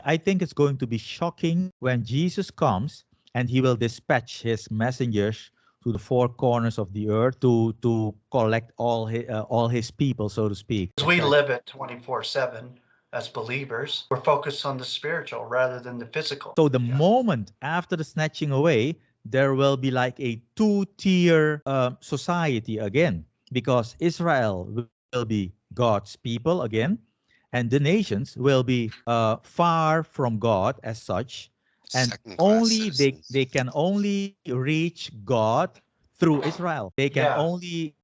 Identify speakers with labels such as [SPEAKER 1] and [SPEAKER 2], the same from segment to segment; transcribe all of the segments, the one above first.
[SPEAKER 1] I think it's going to be shocking when Jesus comes and he will dispatch his messengers to the four corners of the earth to collect all his people, so to speak.
[SPEAKER 2] As we live it 24/7 as believers, we're focused on the spiritual rather than the physical.
[SPEAKER 1] So the moment after the snatching away, there will be like a two-tier society again, because Israel will be God's people again, and the nations will be far from God as such, and
[SPEAKER 3] Second class
[SPEAKER 1] only
[SPEAKER 3] citizens.
[SPEAKER 1] they can only reach God through Israel. They can
[SPEAKER 2] Yeah.
[SPEAKER 1] only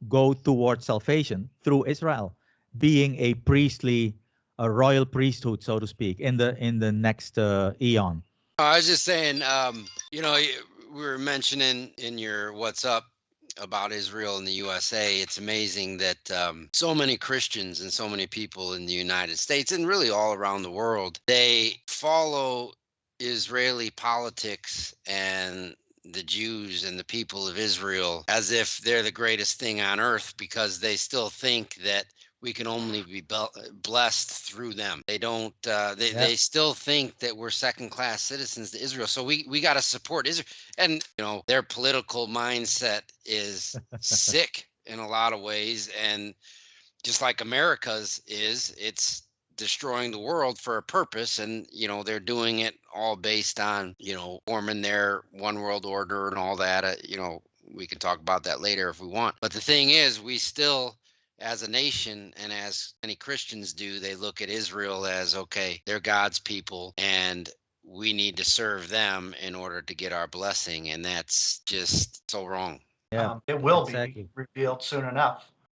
[SPEAKER 1] go towards salvation through Israel, being a priestly, a royal priesthood, so to speak, in the next eon.
[SPEAKER 3] I was just saying, we were mentioning in your What's Up about Israel and the USA. It's amazing that so many Christians and so many people in the United States and really all around the world, they follow Israeli politics and the Jews and the people of Israel as if they're the greatest thing on earth because they still think that we can only be blessed through them. They don't. They
[SPEAKER 1] Yeah.
[SPEAKER 3] still think that we're second class citizens to Israel. So we got to support Israel, and their political mindset is sick in a lot of ways, and just like America's is, it's destroying the world for a purpose, and they're doing it all based on forming their one world order and all that. We can talk about that later if we want. But the thing is, we still, as a nation and as many Christians do, they look at Israel as, okay, they're God's people and we need to serve them in order to get our blessing. And that's just so wrong.
[SPEAKER 1] Yeah,
[SPEAKER 2] It will be
[SPEAKER 1] exactly.
[SPEAKER 2] revealed soon enough.